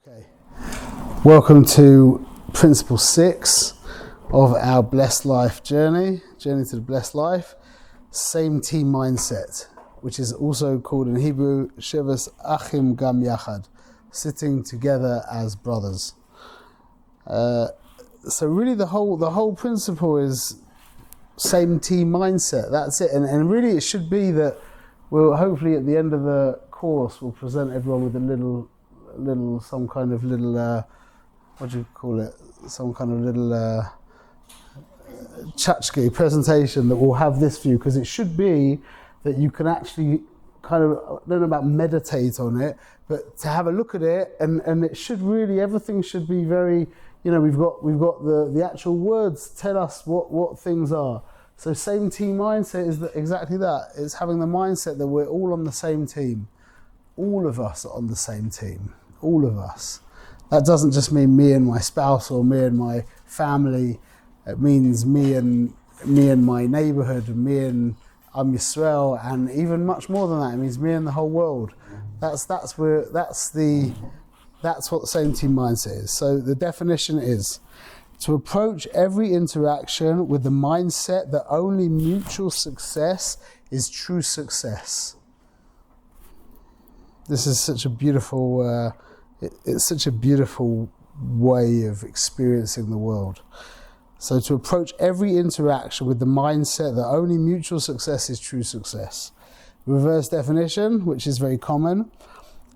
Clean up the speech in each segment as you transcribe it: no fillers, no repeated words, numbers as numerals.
Okay, welcome to Principle 6 of our Blessed Life Journey to the Blessed Life, same team mindset, which is also called in Hebrew, Shavas Achim Gam Yachad, sitting together as brothers. So really the whole principle is same team mindset, that's it. And really it should be that we'll hopefully at the end of the course we'll present everyone with a little some kind of little tchotchke presentation that will have this view, because it should be that you can actually kind of, I don't know about meditate on it, but to have a look at it, and it should really, everything should be very, we've got the actual words tell us what things are. So same team mindset is exactly that. It's having the mindset that we're all on the same team. All of us are on the same team. All of us. That doesn't just mean me and my spouse or me and my family. It means me and my neighborhood, and me and Am Yisrael, and even much more than that. It means me and the whole world. That's what the same team mindset is. So the definition is to approach every interaction with the mindset that only mutual success is true success. This is such a beautiful, it's such a beautiful way of experiencing the world. So to approach every interaction with the mindset that only mutual success is true success. Reverse definition, which is very common,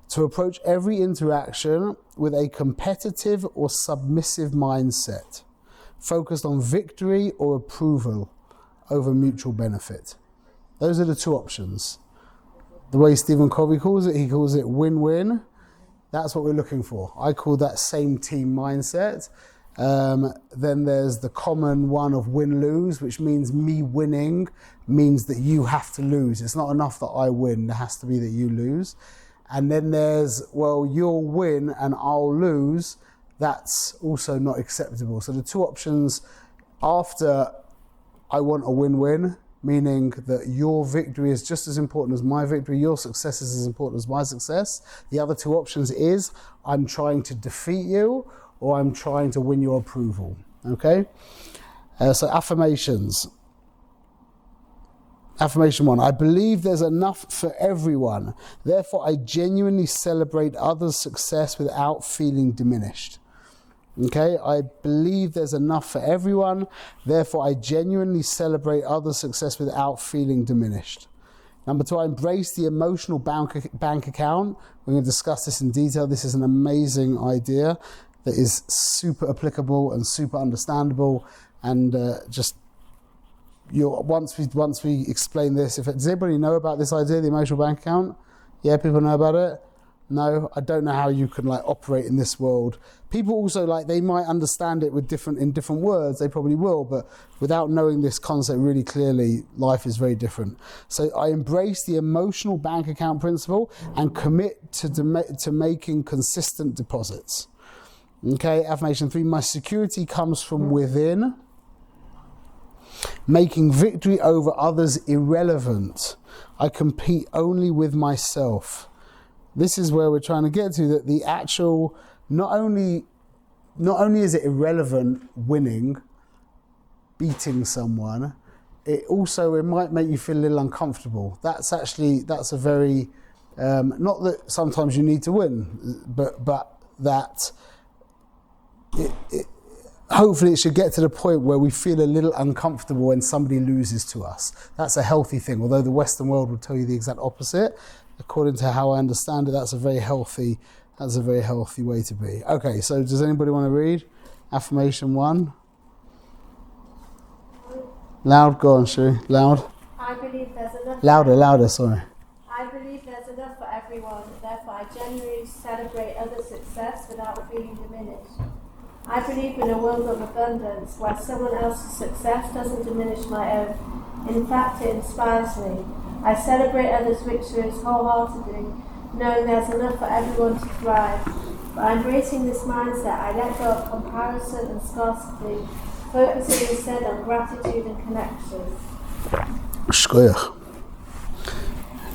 to approach every interaction with a competitive or submissive mindset, focused on victory or approval over mutual benefit. Those are the two options. The way Stephen Covey calls it, he calls it win-win. That's what we're looking for. I call that same team mindset. Then there's the common one of win-lose, which means me winning means that you have to lose. It's not enough that I win, it has to be that you lose. And then there's, well, you'll win and I'll lose. That's also not acceptable. So the two options after I want a win-win, meaning that your victory is just as important as my victory, your success is as important as my success. The other two options is I'm trying to defeat you or I'm trying to win your approval. Okay? So affirmations. Affirmation 1, I believe there's enough for everyone. Therefore, I genuinely celebrate others' success without feeling diminished. Okay, I believe there's enough for everyone. Therefore, I genuinely celebrate others' success without feeling diminished. Number 2, I embrace the emotional bank account. We're going to discuss this in detail. This is an amazing idea that is super applicable and super understandable. And once we explain this, does anybody know about this idea, the emotional bank account? Yeah, people know about it? No, I don't know how you can operate in this world. People also they might understand it in different words, they probably will, but without knowing this concept really clearly, life is very different. So I embrace the emotional bank account principle and commit to making consistent deposits. Okay, affirmation 3, my security comes from within, making victory over others irrelevant. I compete only with myself. This is where we're trying to get to, that the actual, not only is it irrelevant winning, beating someone, it might make you feel a little uncomfortable. That's a very, not that sometimes you need to win, but that hopefully it should get to the point where we feel a little uncomfortable when somebody loses to us. That's a healthy thing, although the Western world will tell you the exact opposite. According to how I understand it, that's a very healthy way to be. Okay, so does anybody want to read affirmation 1? Loud, go on, Shu. Loud. I believe there's enough. Louder, sorry. I believe there's enough for everyone, therefore I genuinely celebrate other success without feeling diminished. I believe in a world of abundance where someone else's success doesn't diminish my own. In fact, it inspires me. I celebrate others' victories wholeheartedly, knowing there's enough for everyone to thrive. By embracing this mindset, I let go of comparison and scarcity, focusing instead on gratitude and connection. Shkoyach.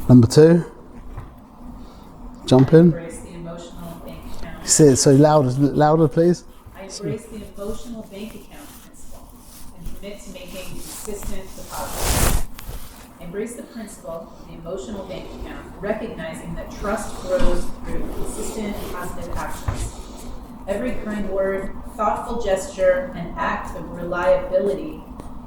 Number 2, jump in. Embrace the emotional bank account. Say it so louder, please. I embrace the emotional bank account principle and commit to making consistent deposits. I embrace the principle of the emotional bank account, recognizing that trust grows through consistent and positive actions. Every kind word, thoughtful gesture, and act of reliability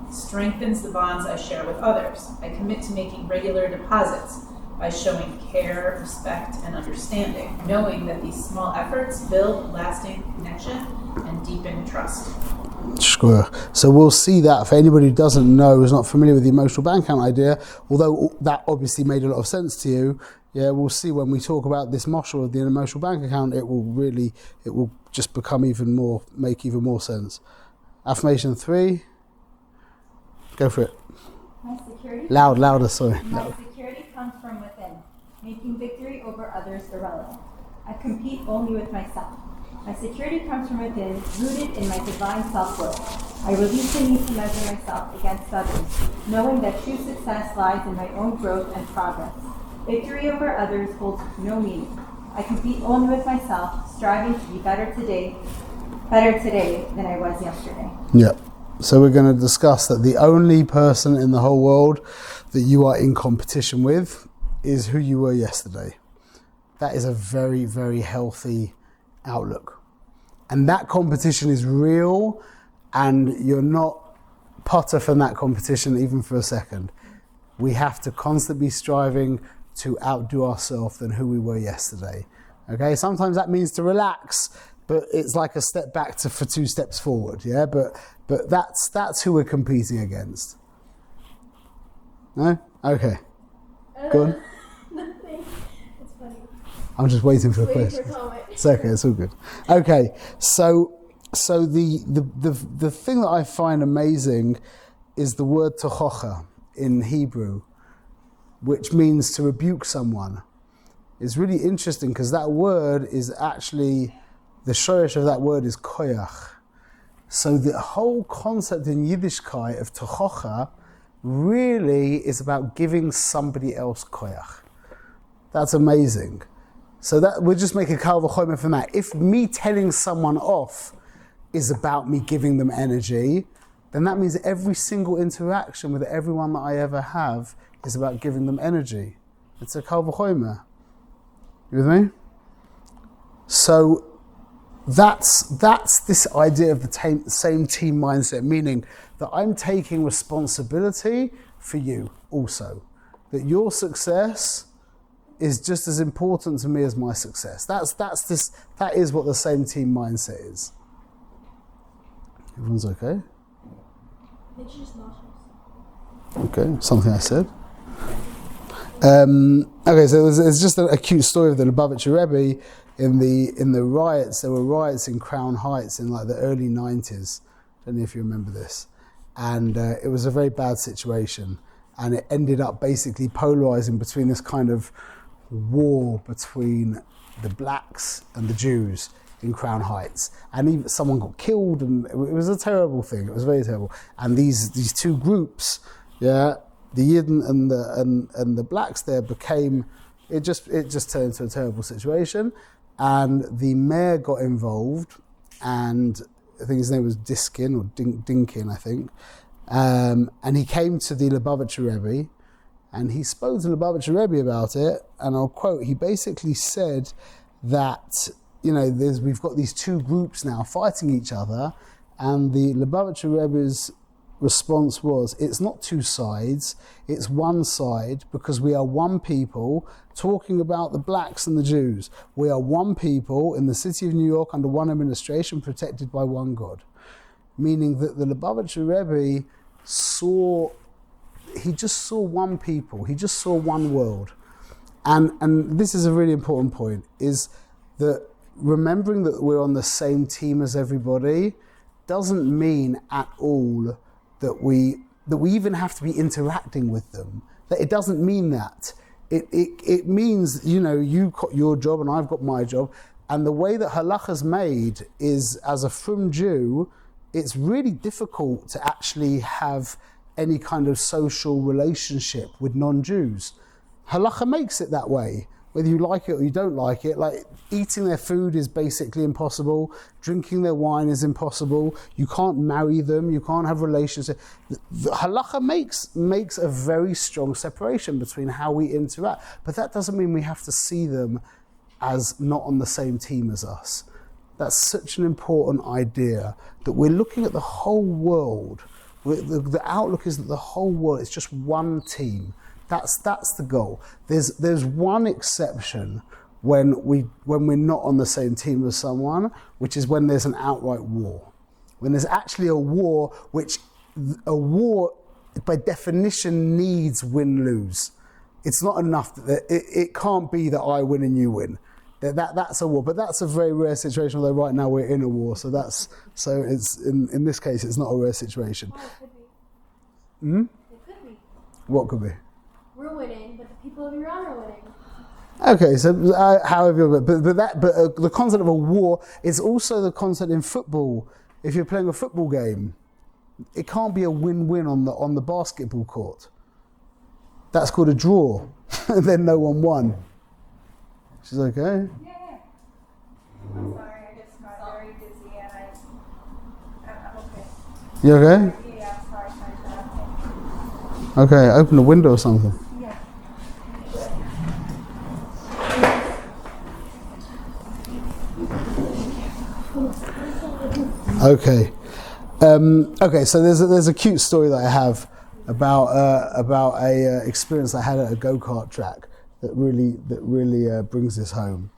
strengthens the bonds I share with others. I commit to making regular deposits by showing care, respect, and understanding, knowing that these small efforts build lasting connection and deepen trust. Sure. So we'll see that for anybody who doesn't know, who's not familiar with the emotional bank account idea, although that obviously made a lot of sense to you, yeah, we'll see when we talk about this model of the emotional bank account, it will just make even more sense. Affirmation 3. Go for it. My security Louder, sorry. My security comes from within, making victory over others irrelevant. I compete only with myself. My security comes from within, rooted in my divine self-worth. I release the need to measure myself against others, knowing that true success lies in my own growth and progress. Victory over others holds no meaning. I compete only with myself, striving to be better today than I was yesterday. Yeah. So we're going to discuss that the only person in the whole world that you are in competition with is who you were yesterday. That is a very, very healthy outlook. And that competition is real, and you're not potter from that competition even for a second. We have to constantly be striving to outdo ourselves than who we were yesterday. Okay, sometimes that means to relax, but it's like a step back for 2 steps forward, yeah? But that's who we're competing against. No? Okay. Go on. Nothing. It's funny. I'm just waiting for the Waiting question. for comment. It's okay, it's all good. Okay, so the thing that I find amazing is the word tochocha in Hebrew, which means to rebuke someone. It's really interesting because that word is actually, the shoresh of that word is koyach. So the whole concept in Yiddishkeit of tochocha really is about giving somebody else koyach. That's amazing. So that we'll just make a kal v'chomer from that. If me telling someone off is about me giving them energy, then that means every single interaction with everyone that I ever have is about giving them energy. It's a kal v'chomer. You with me? So that's this idea of the same team mindset, meaning that I'm taking responsibility for you also. That your success is just as important to me as my success. That is what the same team mindset is. Everyone's okay? It's just nauseous. Okay, something I said. Okay, so there's just a cute story of the Lubavitcher Rebbe in the riots. There were riots in Crown Heights in like the early 90s. I don't know if you remember this. And it was a very bad situation. And it ended up basically polarizing between this kind of war between the blacks and the Jews in Crown Heights. And even someone got killed, and it was a terrible thing. It was very terrible. And these two groups, yeah, the Yidden and the blacks there became, it just turned into a terrible situation. And the mayor got involved, and I think his name was Diskin or Dinkin, I think. And he came to the Lubavitcher Rebbe, and he spoke to the Lubavitcher Rebbe about it. And I'll quote: he basically said that, you know, we've got these two groups now fighting each other, and the Lubavitcher Rebbe's response was, it's not two sides, it's one side, because we are one people talking about the blacks and the Jews. We are one people in the city of New York under one administration, protected by one God. Meaning that the Lubavitcher Rebbe just saw one people, he just saw one world. And this is a really important point, is that remembering that we're on the same team as everybody doesn't mean at all that we even have to be interacting with them. That it doesn't mean that. It means, you know, you've got your job and I've got my job. And the way that halacha's made is, as a frum Jew, it's really difficult to actually have any kind of social relationship with non-Jews. Halacha makes it that way. whether you like it or you don't like it. Like, eating their food is basically impossible. Drinking their wine is impossible. You can't marry them. You can't have relations. The halakha makes a very strong separation between how we interact. But that doesn't mean we have to see them as not on the same team as us. That's such an important idea, that we're looking at the whole world. The outlook is that the whole world is just one team. That's the goal. There's one exception when we're not on the same team as someone, which is when there's an outright war. When there's actually a war, a war by definition needs win-lose. It's not enough that it can't be that I win and you win. That's a war, but that's a very rare situation. Although right now we're in a war, so it's in this case it's not a rare situation. Oh, it could be. It could be. What could be? We're winning, but the people of Iran are winning. Okay, so however, but the concept of a war is also the concept in football. If you're playing a football game, it can't be a win-win on the basketball court. That's called a draw, and then no one won. She's okay? Yeah. I'm sorry, I just got very busy and I'm okay. You okay? Yeah, I'm sorry, sorry. Okay, open the window or something. Yeah. Okay. Okay, so there's a cute story that I have about a experience I had at a go-kart track that really brings this home.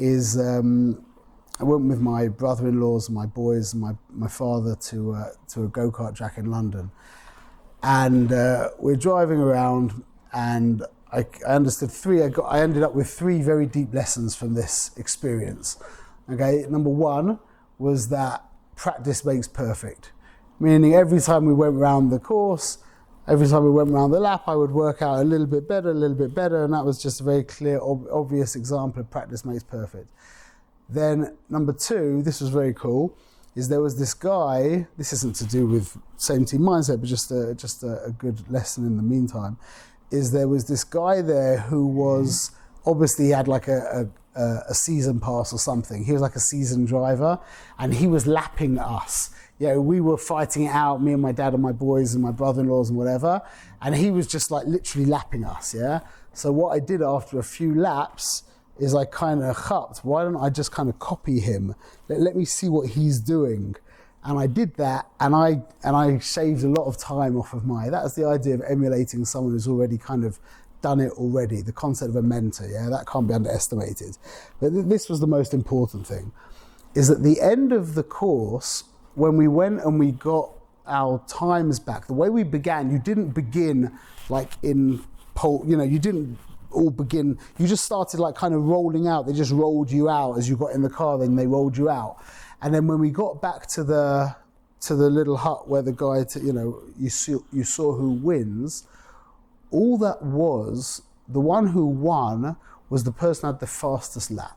I went with my brother-in-laws, my boys, and my father to a go-kart track in London, and we're driving around, and I understood I ended up with three very deep lessons from this experience. Okay, number one was that practice makes perfect, meaning every time we went around the course, every time we went around the lap, I would work out a little bit better, and that was just a very clear, obvious example of practice makes perfect. Then number two, this was very cool, is there was this guy, this isn't to do with same team mindset, but just a good lesson in the meantime, is there was this guy there who was, obviously he had like a season pass or something. He was like a seasoned driver, and he was lapping us. You know, we were fighting it out, me and my dad and my boys and my brother-in-laws and whatever, and he was just like literally lapping us, yeah? So what I did after a few laps is I kind of chupped, why don't I just kind of copy him? Let me see what he's doing. And I did that, and I shaved a lot of time off of that was the idea of emulating someone who's already kind of done it already, the concept of a mentor, yeah? That can't be underestimated. But this was the most important thing, is at the end of the course, when we went and we got our times back, the way we began, you didn't begin like in pole, you didn't all begin, you just started like kind of rolling out. They just rolled you out as you got in the car, then they rolled you out. And then when we got back to the little hut where the guy, you saw who wins, all that was, the one who won was the person who had the fastest lap.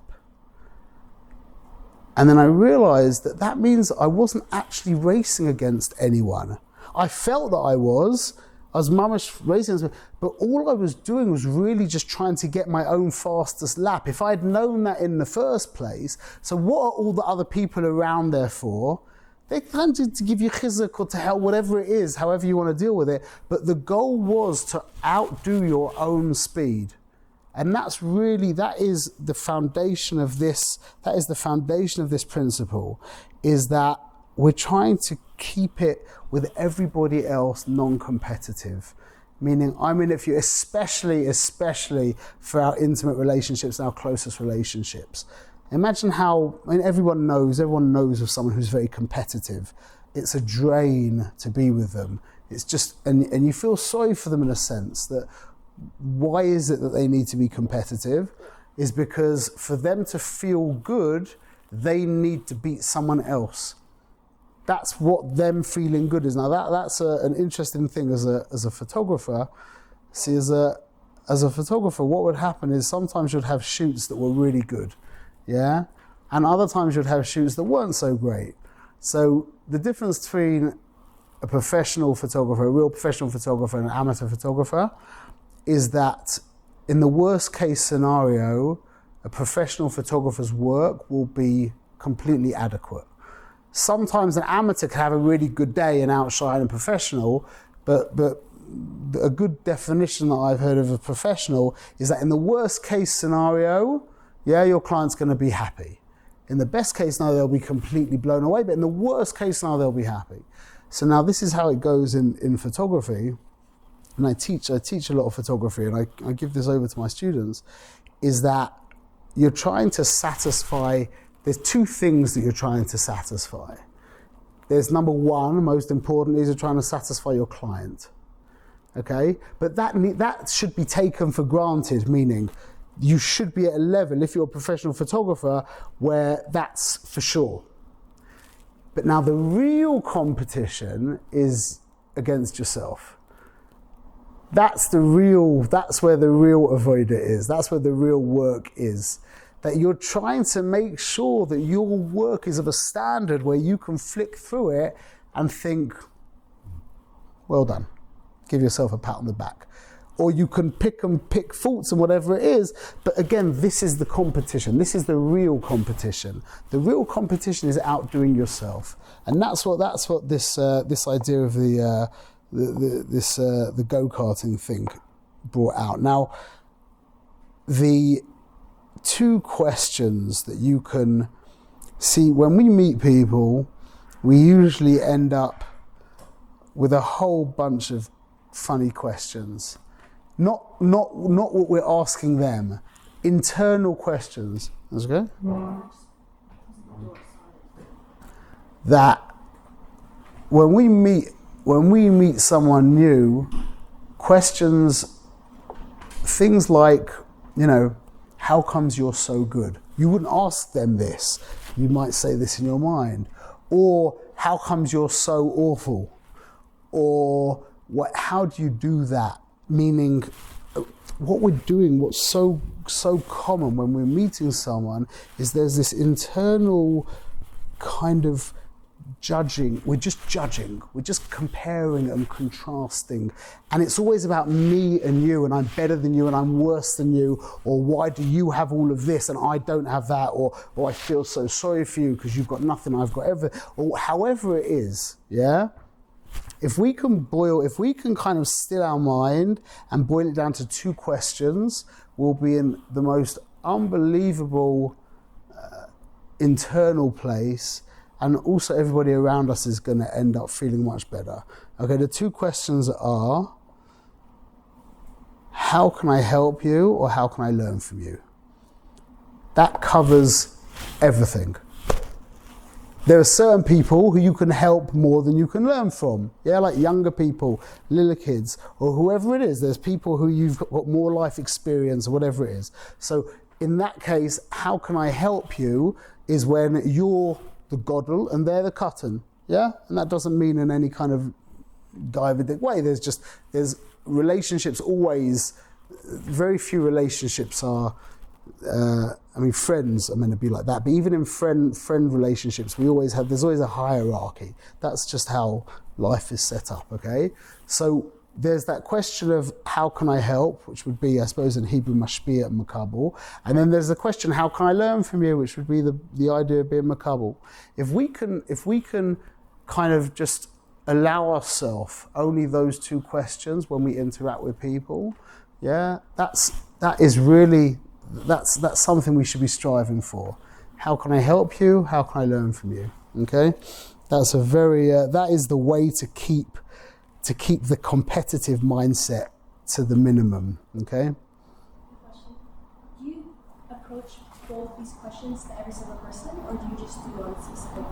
And then I realized that means I wasn't actually racing against anyone. I felt that I was mamash racing, but all I was doing was really just trying to get my own fastest lap. If I'd known that in the first place, so what are all the other people around there for? They kind of to give you chizuk or to help, whatever it is, however you want to deal with it. But the goal was to outdo your own speed. And that is the foundation of this, principle, is that we're trying to keep it with everybody else non-competitive. Meaning, I'm in it for you, especially for our intimate relationships and our closest relationships. Imagine everyone knows of someone who's very competitive. It's a drain to be with them. It's just, and you feel sorry for them in a sense that, why is it that they need to be competitive? Is because for them to feel good, they need to beat someone else. That's what them feeling good is. Now that's an interesting thing as a photographer. See, as a photographer, what would happen is sometimes you'd have shoots that were really good, yeah, and other times you'd have shoots that weren't so great. So the difference between a professional photographer, a real professional photographer, and an amateur photographer, is that in the worst case scenario, a professional photographer's work will be completely adequate. Sometimes an amateur can have a really good day and outshine a professional, but a good definition that I've heard of a professional is that in the worst case scenario, yeah, your client's going to be happy. In the best case scenario, they'll be completely blown away, but in the worst case scenario, they'll be happy. So now this is how it goes in photography, and I teach a lot of photography, and I give this over to my students, is that you're trying to satisfy, there's two things that you're trying to satisfy. There's number one, most important, is you're trying to satisfy your client. Okay, but that should be taken for granted, meaning you should be at a level, if you're a professional photographer, where that's for sure. But now the real competition is against yourself. That's where the real avoider is. That's where the real work is. That you're trying to make sure that your work is of a standard where you can flick through it and think, well done. Give yourself a pat on the back. Or you can pick faults and whatever it is, but again, this is the competition. This is the real competition. The real competition is outdoing yourself, and that's what this idea of the go-karting thing brought out. Now, the two questions that you can see when we meet people, we usually end up with a whole bunch of funny questions. Not what we're asking them. Internal questions. That's okay? That when we meet someone new, questions, things like, how comes you're so good? You wouldn't ask them this. You might say this in your mind. Or how comes you're so awful? Or how do you do that? Meaning, what we're doing, what's so common when we're meeting someone, is there's this internal kind of judging. We're just judging. We're just comparing and contrasting. And it's always about me and you, and I'm better than you, and I'm worse than you, or why do you have all of this and I don't have that, or I feel so sorry for you because you've got nothing, I've got everything, or however it is, yeah? If we can kind of still our mind and boil it down to two questions, we'll be in the most unbelievable internal place, and also everybody around us is going to end up feeling much better. Okay, the two questions are, how can I help you, or how can I learn from you? That covers everything. There are certain people who you can help more than you can learn from. Yeah, like younger people, little kids, or whoever it is. There's people who you've got more life experience, or whatever it is. So in that case, how can I help you is when you're the Gödel and they're the Cotton. Yeah? And that doesn't mean in any kind of Guyverdick way. There's relationships always, very few relationships are, friends are meant to be like that, but even in friend relationships, there's always a hierarchy. That's just how life is set up, okay? So there's that question of how can I help, which would be, I suppose, in Hebrew, mashpia and makabel. And then there's the question, how can I learn from you, which would be the idea of being makabel. If we can kind of just allow ourselves only those two questions when we interact with people, yeah, that's something we should be striving for. How can I help you? How can I learn from you? Okay, that's that is the way to keep the competitive mindset to the minimum. Okay. Question: do you approach both these questions to every single person, or do you just do one specific?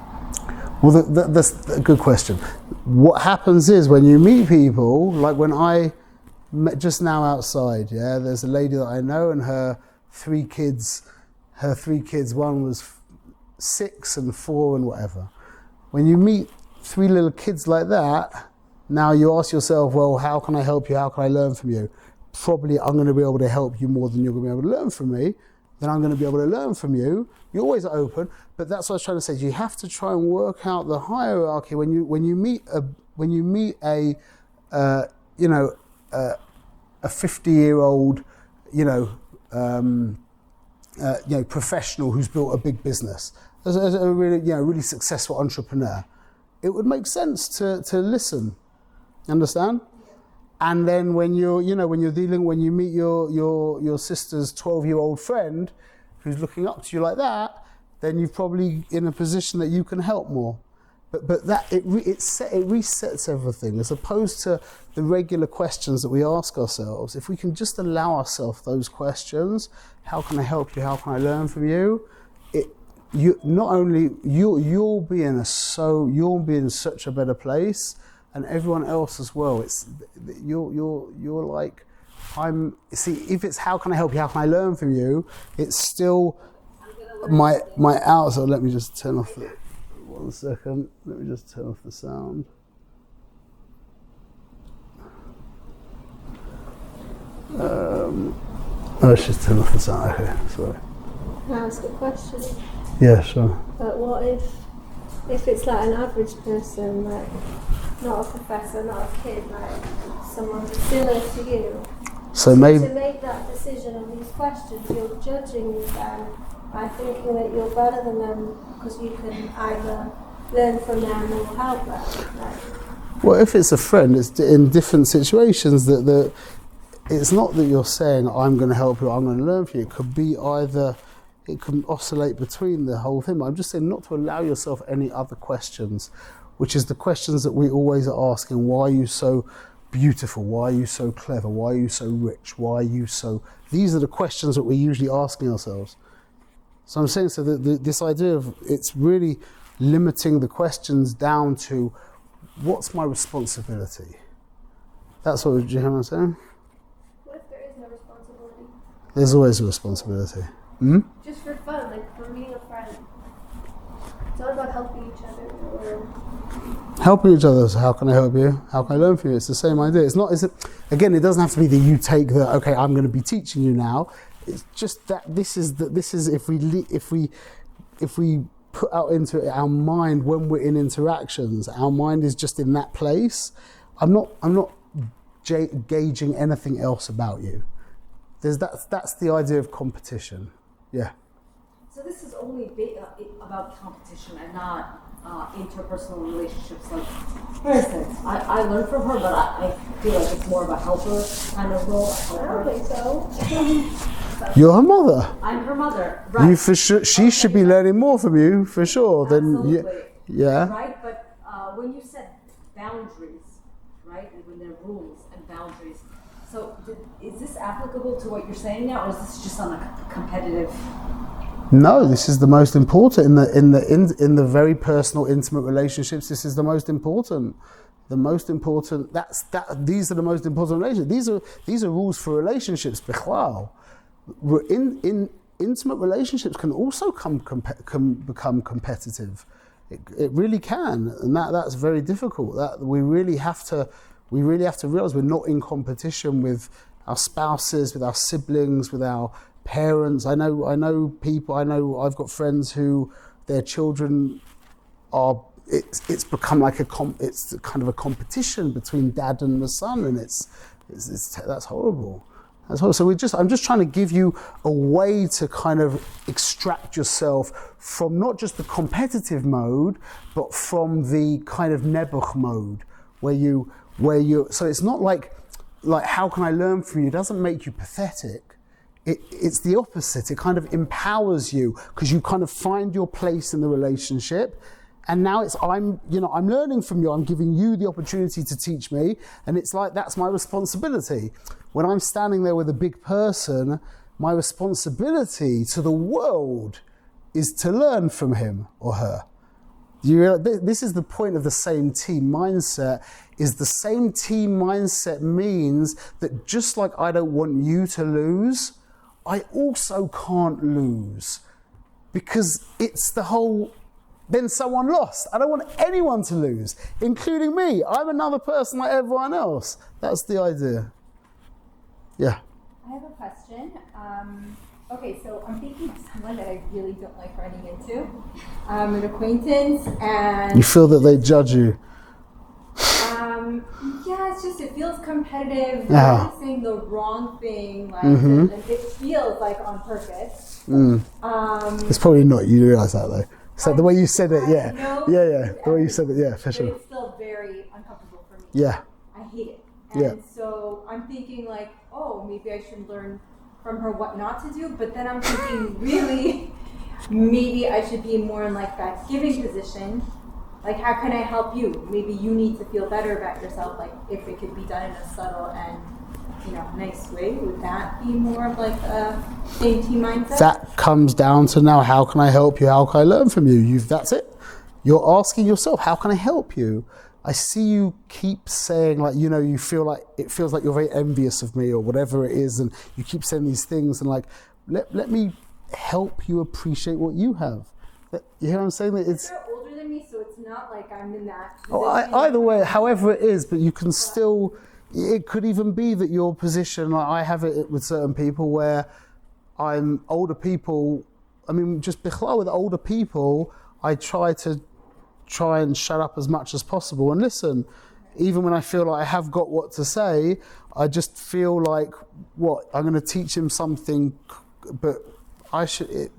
Well, that's a good question. What happens is when you meet people, like when I met just now outside, yeah, there's a lady that I know and her three kids, one was 6 and 4 and whatever. When you meet 3 little kids like that, now you ask yourself, well, how can I help you? How can I learn from you? Probably I'm going to be able to help you more than you're going to be able to learn from me. Then I'm going to be able to learn from you. You're always open, but that's what I was trying to say. You have to try and work out the hierarchy when you meet a 50-year-old, professional who's built a big business, as a really successful entrepreneur, it would make sense to listen. Understand? And then when you meet your sister's 12-year-old friend who's looking up to you like that, then you're probably in a position that you can help more. But that it resets everything, as opposed to the regular questions that we ask ourselves. If we can just allow ourselves those questions, how can I help you? How can I learn from you? You'll be in such a better place, and everyone else as well. You're like, if it's how can I help you? How can I learn from you? It's still my outside. Let me just turn off the. 1 second, let me just turn off the sound. Let's just turn off the sound. Okay, sorry. Can I ask a question? Yeah, sure. What if it's like an average person, like not a professor, not a kid, like someone similar to you? So maybe to make that decision on these questions, you're judging them by thinking that you're better than them because you can either learn from them or help them. Well, if it's a friend, it's in different situations that it's not that you're saying I'm going to help you, I'm going to learn from you. It could be either, it can oscillate between the whole thing. But I'm just saying not to allow yourself any other questions, which is the questions that we always are asking. Why are you so beautiful? Why are you so clever? Why are you so rich? Why are you so... These are the questions that we're usually asking ourselves. So I'm saying, so that this idea of it's really limiting the questions down to what's my responsibility? That's what, do you hear what I'm saying? What if there is no responsibility? There's always a responsibility. Just for fun, like for meeting a friend. It's all about helping each other. Helping each other, so how can I help you? How can I learn from you? It's the same idea. It's not, again, it doesn't have to be that you take the, okay, I'm going to be teaching you now. It's just that this is if we put out into our mind when we're in interactions, our mind is just in that place. I'm not gauging anything else about you. That's the idea of competition. Yeah. So this is only about competition and not interpersonal relationships. Like, for instance, I learn from her, but I feel like it's more of a helper kind of role. I don't think so. You're her mother. I'm her mother, right? You for sure. She should be learning more from you, for sure. Absolutely. Then, yeah. Right, but when you said boundaries, right, and when there are rules and boundaries, so is this applicable to what you're saying now, or is this just on a competitive? No, this is the most important in the very personal, intimate relationships. This is the most important. The most important. These are the most important relationships. These are rules for relationships. Bichlal. In intimate relationships can also can become competitive. It really can, and that's very difficult. That we really have to realize we're not in competition with our spouses, with our siblings, with our parents. I know people. I've got friends who their children are. It's become like it's kind of a competition between dad and the son, and that's horrible. So I'm just trying to give you a way to kind of extract yourself from not just the competitive mode, but from the kind of nebuch mode, where you. So it's not like how can I learn from you? It doesn't make you pathetic. It's the opposite. It kind of empowers you because you kind of find your place in the relationship. And now I'm learning from you. I'm giving you the opportunity to teach me. And it's like, that's my responsibility. When I'm standing there with a big person, my responsibility to the world is to learn from him or her. You realize, this is the point of the same team mindset, is the same team mindset means that just like I don't want you to lose, I also can't lose. Because it's the whole, then someone lost. I don't want anyone to lose, including me. I'm another person like everyone else. That's the idea. Yeah. I have a question. Okay, so I'm thinking of someone that I really don't like running into. An acquaintance, and You feel that they judge you. yeah, it's just it feels competitive. Yeah. You're always saying the wrong thing, like and it feels like on purpose. It's probably not. You realise that though. So the way you said it, yeah, know yeah. The way you said it, yeah, for But sure. it's still very uncomfortable for me. Yeah, I hate it. And Yeah. so I'm thinking like, oh, maybe I should learn from her what not to do. But then I'm thinking, really, maybe I should be more in like that giving position. Like, how can I help you? Maybe you need to feel better about yourself. Like, if it could be done in a subtle and, nice way, would that be more of like a same team mindset? that comes down to now. How can I help you? How can I learn from you? That's it. You're asking yourself, how can I help you? I see you keep saying like, you feel like it feels like you're very envious of me or whatever it is, and you keep saying these things and like, let me help you appreciate what you have. You hear what I'm saying? That it's They're older than me, so it's not like I'm in that position. either way, however it is, but you can still. It could even be that your position, like I have it with certain people where I'm older people. I mean, just bichlal with older people, I try and shut up as much as possible and listen. Even when I feel like I have got what to say, I just feel like, I'm going to teach him something, but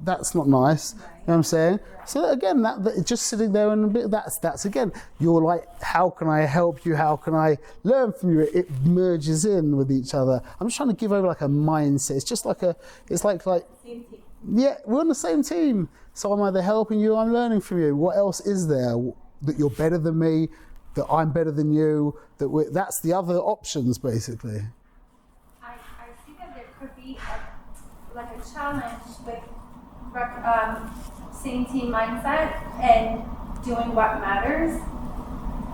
that's not nice. You know what I'm saying? So again, that just sitting there and that's again, you're like, how can I help you? How can I learn from you? It merges in with each other. I'm just trying to give over like a mindset. It's just like it's like Same team. yeah, we're on the same team. So I'm either helping you or I'm learning from you. What else is there? That you're better than me, that I'm better than you, that's the other options basically. I see that there could be a challenge with same team mindset and doing what matters.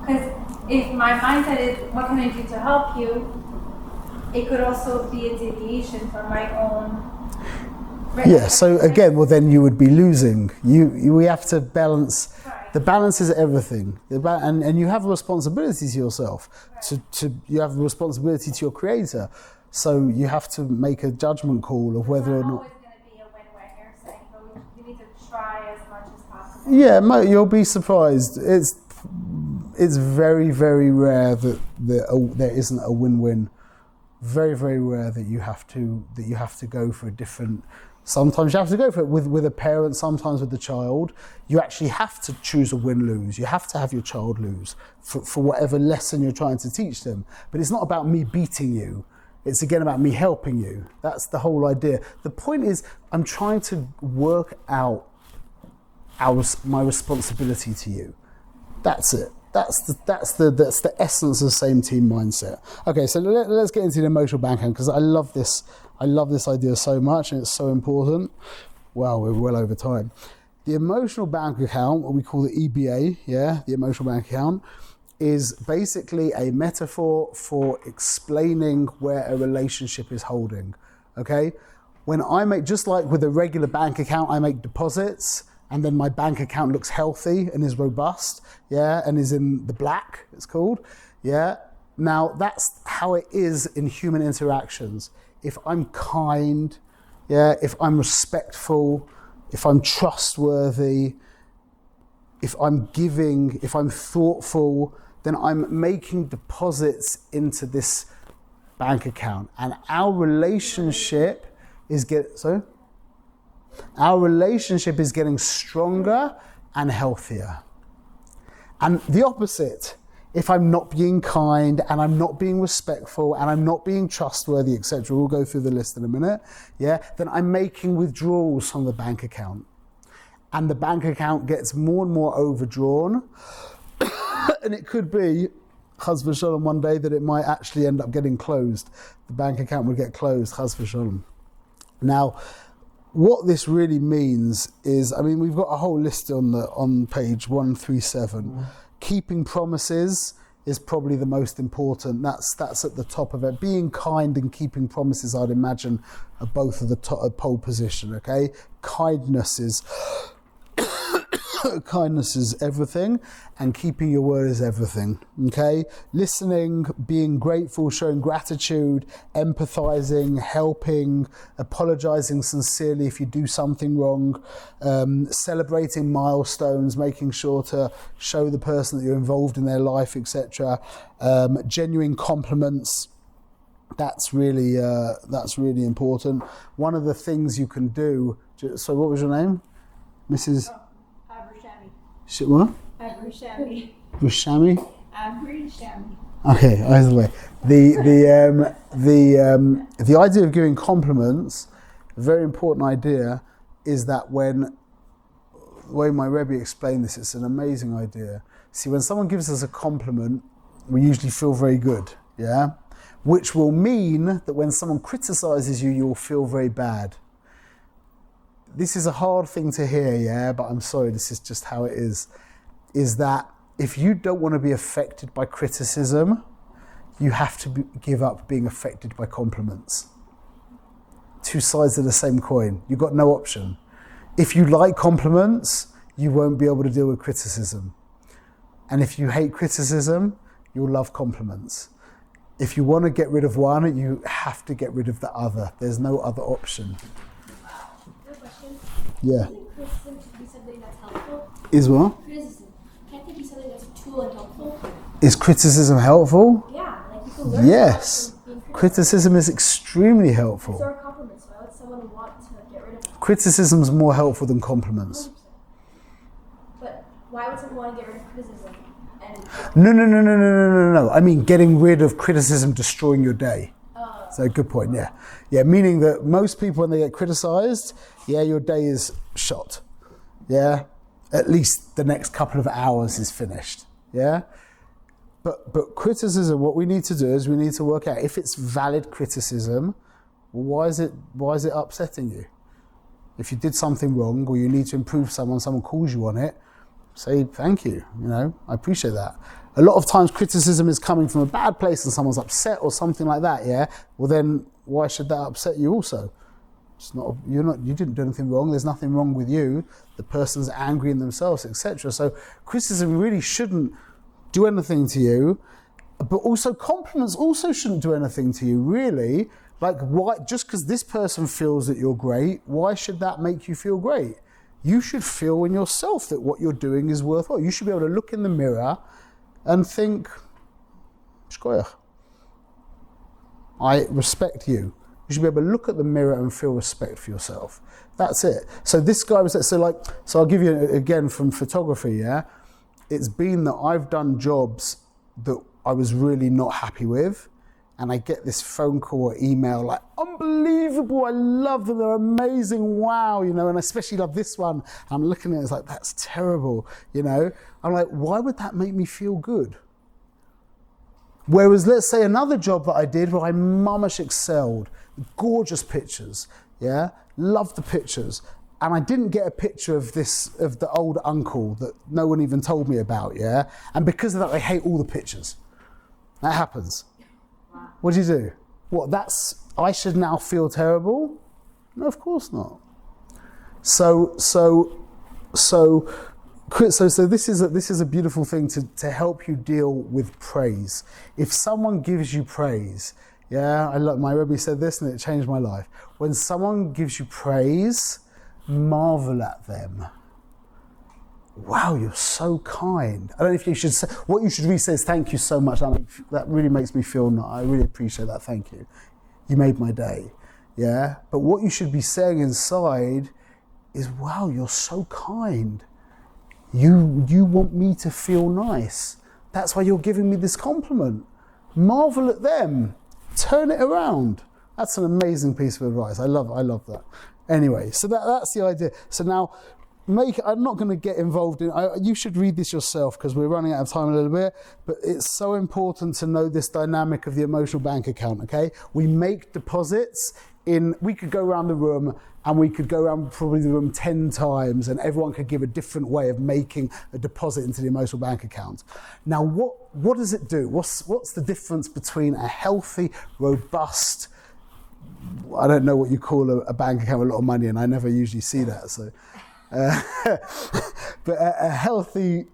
Because if my mindset is what can I do to help you, it could also be a deviation from my own. Yeah, so again, well then you would be losing. We have to balance. Right. The balance is everything, and you have a responsibility to yourself. Right. You have a responsibility to your creator. So you have to make a judgment call of whether or It's not not. always going to be a win-win. You're saying, but you need to try as much as possible. Yeah, you'll be surprised. It's very, very rare that there isn't a win-win. Very, very rare that you have to go for a different. Sometimes you have to go for it with a parent. Sometimes with the child, you actually have to choose a win-lose. You have to have your child lose for whatever lesson you're trying to teach them. But it's not about me beating you. It's again about me helping you. That's the whole idea. The point is, I'm trying to work out my responsibility to you. That's it. That's the essence of same team mindset. Okay, so let's get into the emotional bank account because I love this. I love this idea so much and it's so important. Wow, we're well over time. The emotional bank account, what we call the EBA, the emotional bank account, is basically a metaphor for explaining where a relationship is holding. Okay, when I make, just like with a regular bank account, I make deposits. And then my bank account looks healthy and is robust, and is in the black, it's called, Now, that's how it is in human interactions. If I'm kind, if I'm respectful, if I'm trustworthy, if I'm giving, if I'm thoughtful, then I'm making deposits into this bank account. And our relationship is getting stronger and healthier. And the opposite, if I'm not being kind and I'm not being respectful and I'm not being trustworthy, etc., we'll go through the list in a minute, then I'm making withdrawals from the bank account. And the bank account gets more and more overdrawn. And it could be, chas v'sholom, one day that it might actually end up getting closed. The bank account would get closed, chas v'sholom. Now, what this really means is, we've got a whole list on page 137. Keeping promises is probably the most important. That's at the top of it. Being kind and keeping promises, I'd imagine, are both at the top, pole position. Okay, kindness is kindness is everything, and keeping your word is everything. Okay, listening, being grateful, showing gratitude, empathizing, helping, apologizing sincerely if you do something wrong, celebrating milestones, making sure to show the person that you're involved in their life, etc. Genuine compliments. That's really important. One of the things you can do. So, what was your name, Mrs. Abershami. What? Abershami. Rushami? Abershami. Okay, either way. The idea of giving compliments, a very important idea, is that the way my Rebbe explained this, it's an amazing idea. See, when someone gives us a compliment, we usually feel very good, yeah? Which will mean that when someone criticizes you, you'll feel very bad. This is a hard thing to hear, yeah, but I'm sorry, this is just how it is that if you don't want to be affected by criticism, you have to give up being affected by compliments. Two sides of the same coin. You've got no option. If you like compliments, you won't be able to deal with criticism. And if you hate criticism, you'll love compliments. If you want to get rid of one, you have to get rid of the other. There's no other option. Yeah. Criticism should be something that's helpful. Is what? Criticism. Can't it be something that's a tool and helpful? Is criticism helpful? Yeah, like you can learn Yes. from being criticized. Criticism is extremely So helpful. are compliments. Why would someone want to get rid of them? Criticism is more helpful than compliments. 100%. But why would someone want to get rid of criticism? And No. I mean, getting rid of criticism, destroying your day. So good point, yeah. Yeah, meaning that most people, when they get criticized, yeah, your day is shot. Yeah, at least the next couple of hours is finished. Yeah, but criticism, what we need to do is we need to work out if it's valid criticism. Why is it upsetting you? If you did something wrong or you need to improve someone calls you on it, say thank you. You know, I appreciate that. A lot of times criticism is coming from a bad place and someone's upset or something like that, yeah? Well then, why should that upset you also? You didn't do anything wrong, there's nothing wrong with you, the person's angry in themselves, etc. So criticism really shouldn't do anything to you, but also compliments also shouldn't do anything to you, really. Like, why? Just because this person feels that you're great, why should that make you feel great? You should feel in yourself that what you're doing is worthwhile. You should be able to look in the mirror and think, shkoyach, I respect you. You should be able to look at the mirror and feel respect for yourself. That's it. So this guy was, so I'll give you, again, from photography, yeah? It's been that I've done jobs that I was really not happy with, and I get this phone call or email like, unbelievable, I love them, they're amazing, wow, you know, and I especially love this one. I'm looking at it, it's like, that's terrible, you know. I'm like, why would that make me feel good? Whereas, let's say another job that I did where I mamish excelled, gorgeous pictures, yeah, loved the pictures, and I didn't get a picture of the old uncle that no one even told me about, yeah, and because of that, I hate all the pictures. That happens. What do you do? What, I should now feel terrible? No, of course not. So this is a beautiful thing to help you deal with praise. If someone gives you praise, yeah, my Rebbe said this and it changed my life. When someone gives you praise, marvel at them. Wow, you're so kind. I don't know if you should say, what you should really say is thank you so much. That really makes me feel nice. I really appreciate that, thank you. You made my day, yeah? But what you should be saying inside is, wow, you're so kind. You want me to feel nice. That's why you're giving me this compliment. Marvel at them. Turn it around. That's an amazing piece of advice. I love that. Anyway, so that's the idea. So now, I'm not going to get involved in, you should read this yourself because we're running out of time a little bit, but it's so important to know this dynamic of the emotional bank account, okay? We make deposits we could go around the room and we could go around probably the room 10 times and everyone could give a different way of making a deposit into the emotional bank account. Now, what does it do? What's the difference between a healthy, robust, I don't know what you call a bank account with a lot of money, and I never usually see that, so. but a healthy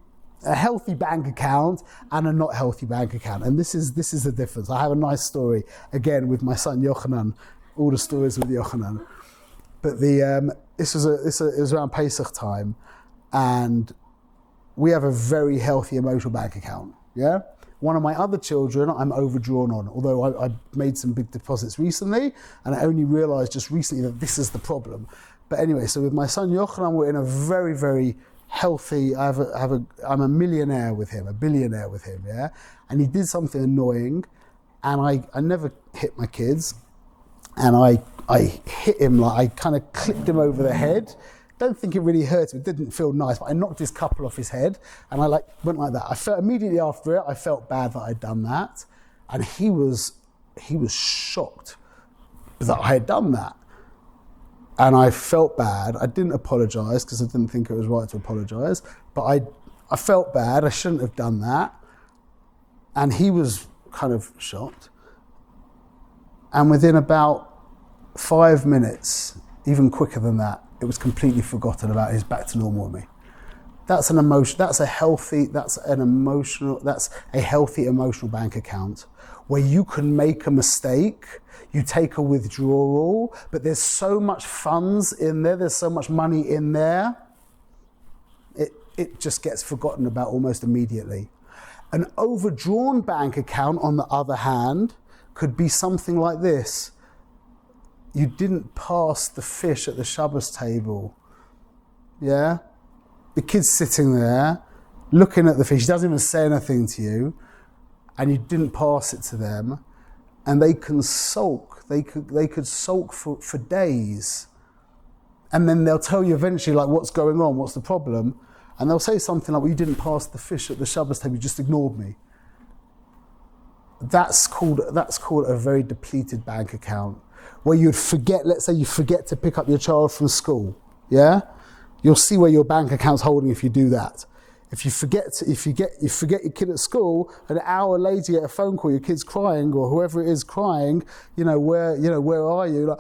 bank account and a not healthy bank account. And this is the difference. I have a nice story, again, with my son Yochanan, all the stories with Yochanan. But it was around Pesach time, and we have a very healthy emotional bank account, yeah? One of my other children I'm overdrawn on, although I made some big deposits recently, and I only realised just recently that this is the problem. But anyway, so with my son Yochanan, we're in a very, very healthy, I'm a millionaire with him, a billionaire with him, yeah? And he did something annoying, and I never hit my kids, and I hit him, like I kind of clipped him over the head. Don't think it really hurt him, it didn't feel nice, but I knocked his couple off his head, and I went like that. I felt immediately after it, I felt bad that I'd done that, and he was shocked that I had done that. And I felt bad. I didn't apologise because I didn't think it was right to apologise. But I felt bad. I shouldn't have done that. And he was kind of shocked. And within about 5 minutes, even quicker than that, it was completely forgotten about. He's back to normal with me. That's an emotion. That's a healthy emotional bank account where you can make a mistake. You take a withdrawal, but there's so much funds in there, there's so much money in there, it just gets forgotten about almost immediately. An overdrawn bank account, on the other hand, could be something like this. You didn't pass the fish at the Shabbos table, yeah? The kid's sitting there, looking at the fish, he doesn't even say anything to you, and you didn't pass it to them. And they can sulk. They could sulk for days. And then they'll tell you eventually, like, what's going on, what's the problem? And they'll say something like, well, you didn't pass the fish at the Shabbos table, you just ignored me. That's called a very depleted bank account. Where you'd forget, let's say you forget to pick up your child from school, yeah? You'll see where your bank account's holding if you do that. If you forget your kid at school, an hour later you get a phone call, your kid's crying, or whoever it is crying, where are you? Like,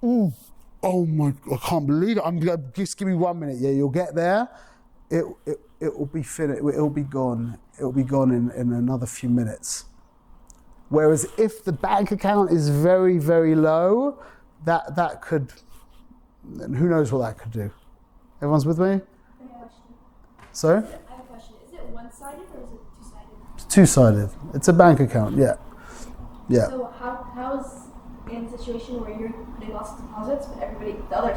oh my, I can't believe it. Just give me 1 minute. Yeah, you'll get there. It will be finished. It will be gone. It will be gone in another few minutes. Whereas if the bank account is very, very low, that could, who knows what that could do. Everyone's with me? Sorry? I have a question. Is it one-sided or is it two-sided? It's two-sided. It's a bank account, yeah. Yeah. So how's in a situation where you're putting lots of deposits, but the other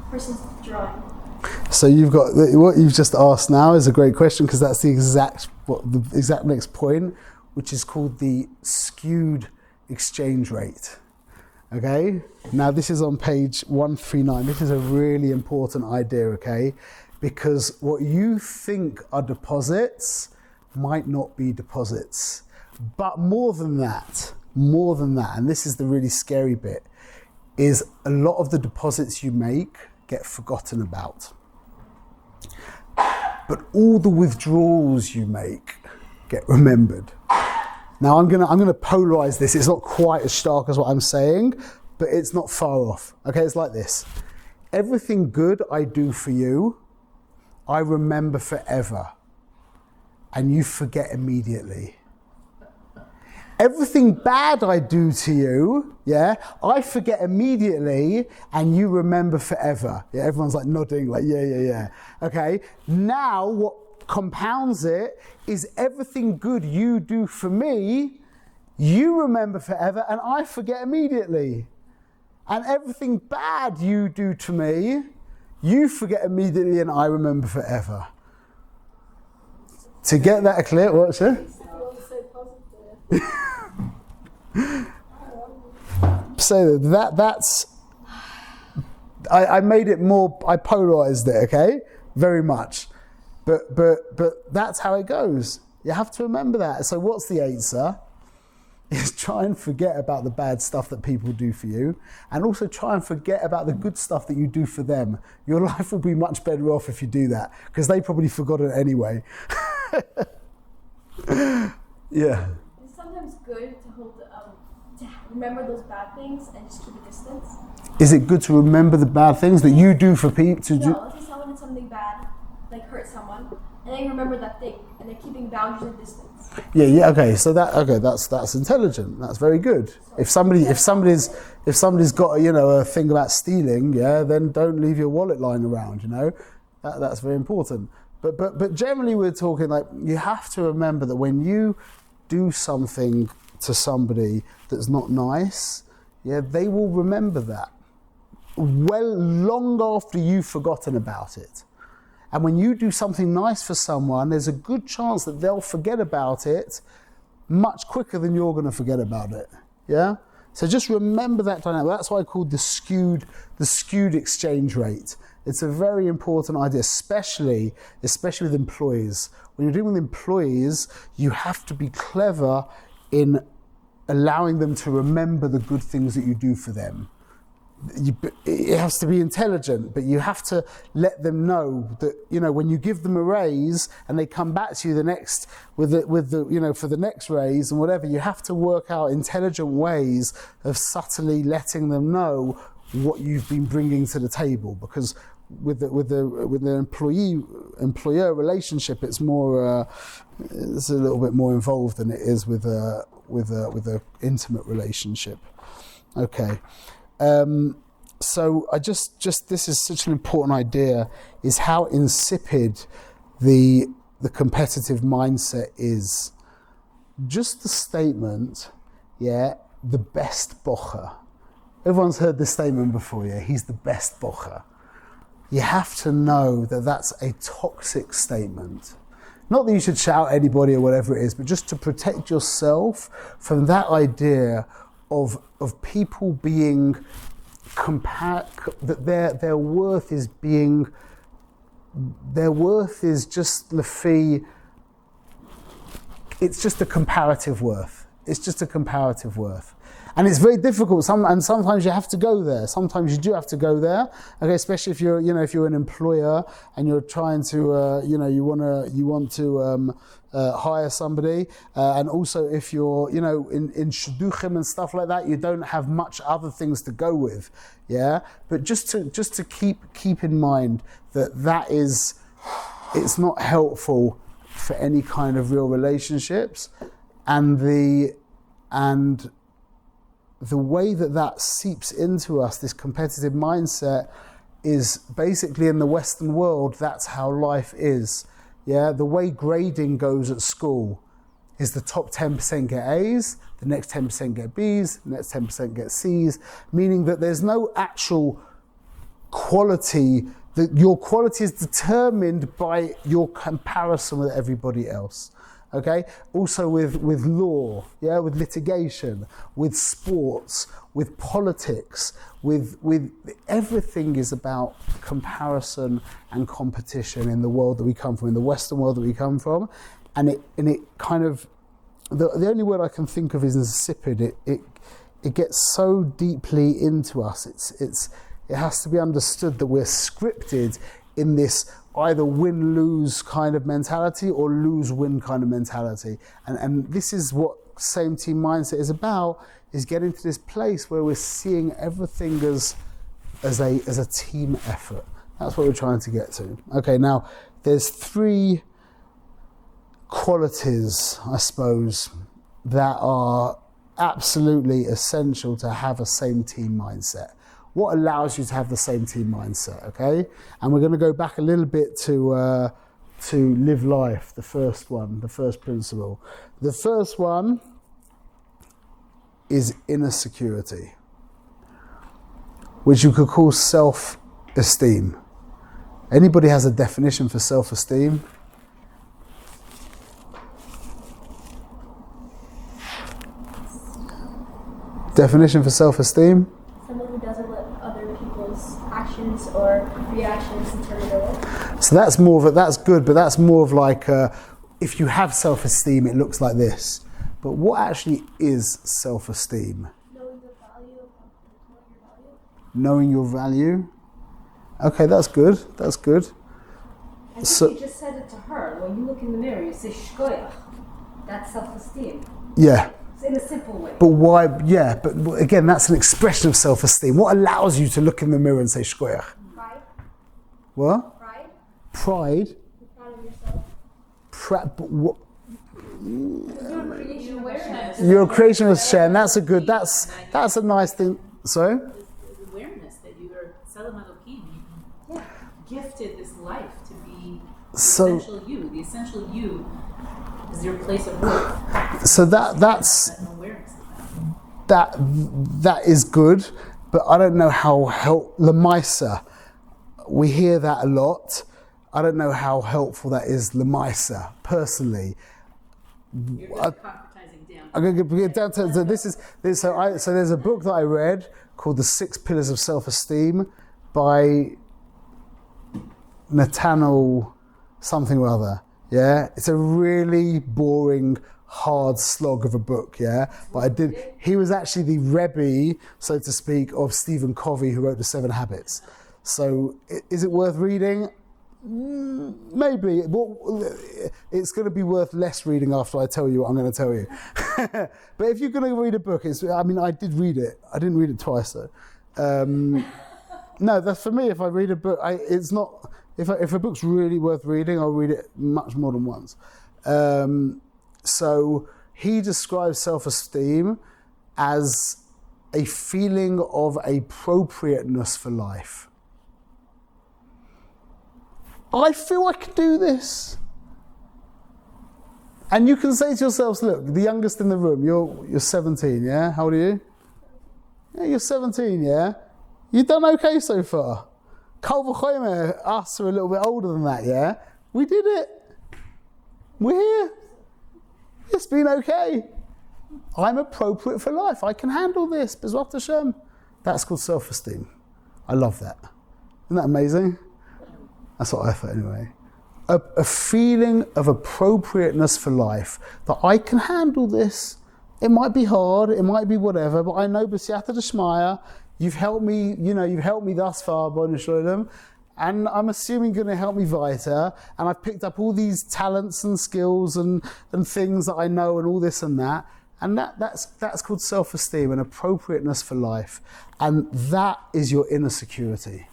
person's drawing? So you've got, what you've just asked now is a great question, because that's the exact next point, which is called the skewed exchange rate. Okay? Now this is on page 139. This is a really important idea, okay? Because what you think are deposits might not be deposits. But more than that, and this is the really scary bit, is a lot of the deposits you make get forgotten about. But all the withdrawals you make get remembered. Now I'm gonna polarize this. It's not quite as stark as what I'm saying, but it's not far off. Okay, it's like this. Everything good I do for you, I remember forever, and you forget immediately. Everything bad I do to you, yeah, I forget immediately, and you remember forever. Yeah, everyone's like nodding, like yeah. Okay, now what compounds it is everything good you do for me, you remember forever, and I forget immediately. And everything bad you do to me, you forget immediately and I remember forever. To get that clear, what's it? So that's, I made it more, I polarized it, okay? Very much. But that's how it goes. You have to remember that. So what's the answer? Is try and forget about the bad stuff that people do for you, and also try and forget about the good stuff that you do for them. Your life will be much better off if you do that, because they probably forgot it anyway. Yeah. It's sometimes good to hold, to remember those bad things and just keep a distance. Is it good to remember the bad things that you do for people? No, let's say someone did something bad, like hurt someone, and then remember that thing, and they're keeping boundaries and distance. Yeah. Okay. So that's intelligent. That's very good. If somebody's got a thing about stealing, yeah, then don't leave your wallet lying around. That's very important. But generally, we're talking like you have to remember that when you do something to somebody that's not nice, yeah, they will remember that long after you've forgotten about it. And when you do something nice for someone, there's a good chance that they'll forget about it much quicker than you're going to forget about it. Yeah? So just remember that dynamic. That's why I called the skewed exchange rate. It's a very important idea, especially with employees. When you're dealing with employees, you have to be clever in allowing them to remember the good things that you do for them. It has to be intelligent, but you have to let them know that when you give them a raise and they come back to you for the next raise and whatever, you have to work out intelligent ways of subtly letting them know what you've been bringing to the table. Because with the employer relationship, it's more it's a little bit more involved than it is with a intimate relationship. Okay. So I just this is such an important idea, is how insipid the competitive mindset is. Just the statement, yeah, the best bocher. Everyone's heard this statement before, yeah, he's the best bocher. You have to know that that's a toxic statement. Not that you should shout at anybody or whatever it is, but just to protect yourself from that idea of people being that their worth is just lefi. It's just a comparative worth. It's just a comparative worth. And it's very difficult. Sometimes you have to go there. Sometimes you do have to go there. Okay, especially if you're an employer and you're trying to, you want to hire somebody, and also if you're, in shidduchim and stuff like that, you don't have much other things to go with. Yeah, but just to keep in mind that it's not helpful for any kind of real relationships, and the way that seeps into us, this competitive mindset, is basically in the Western world, that's how life is. Yeah, the way grading goes at school is the top 10% get A's, the next 10% get B's, the next 10% get C's, meaning that there's no actual quality, that your quality is determined by your comparison with everybody else. Okay. Also with law, yeah, with litigation, with sports, with politics, with everything is about comparison and competition in the world that we come from, in the Western world that we come from, and it kind of the only word I can think of is insipid. It gets so deeply into us. It has to be understood that we're scripted in this either win-lose kind of mentality or lose-win kind of mentality. And this is what same team mindset is about, is getting to this place where we're seeing everything as a team effort. That's what we're trying to get to. Okay, now there's 3 qualities, I suppose, that are absolutely essential to have a same team mindset. What allows you to have the same team mindset, okay? And we're going to go back a little bit to live life, the first principle. The first one is inner security, which you could call self-esteem. Anybody has a definition for self-esteem? Definition for self-esteem? Someone who doesn't let other people's actions or reactions determine their worth. So that's good, but that's more of like, if you have self-esteem, it looks like this. But what actually is self-esteem? Knowing the value of Knowing your value? Okay, that's good. That's good. I think So- you just said it to her. When you look in the mirror, you say shkoyach. That's self-esteem. Yeah. It's in a simple way. But why? Yeah, but again, that's an expression of self-esteem. What allows you to look in the mirror and say shkoyach? Pride. What? Pride. Pride. Your creation was Shem. That's a nice thing. Sorry? The awareness that you are Tselem Elohim, you gifted this life to be the essential you. The essential you is your place of worth. So that's an awareness of that. that is good, but I don't know how Lamaisa. We hear that a lot. I don't know how helpful that is Lamaisa personally. You're just concretizing down. I'm going to get down to so there's a book that I read called The 6 Pillars of Self-Esteem by Nathaniel something or other. Yeah, it's a really boring, hard slog of a book. Yeah, but he was actually the Rebbe, so to speak, of Stephen Covey, who wrote The 7 Habits. So is it worth reading? Maybe. Well, it's going to be worth less reading after I tell you what I'm going to tell you. But if you're going to read a book, I did read it. I didn't read it twice though. No, that's for me. If I read a book, it's not. If a book's really worth reading, I'll read it much more than once. So he describes self-esteem as a feeling of appropriateness for life. I feel I can do this. And you can say to yourselves, look, the youngest in the room, you're 17, yeah? How old are you? Yeah, you're 17, yeah? You've done okay so far. Kal v'chomer, us are a little bit older than that, yeah? We did it. We're here. It's been okay. I'm appropriate for life. I can handle this. B'ezrat Hashem. That's called self-esteem. I love that. Isn't that amazing? That's what I thought anyway. A feeling of appropriateness for life, that I can handle this. It might be hard, it might be whatever, but I know b'siyata d'shmaya, you've helped me, you've helped me thus far, B'nai Shalom, and I'm assuming you're going to help me weiter, and I've picked up all these talents and skills and things that I know and all this and that, and that's called self-esteem and appropriateness for life, and that is your inner security.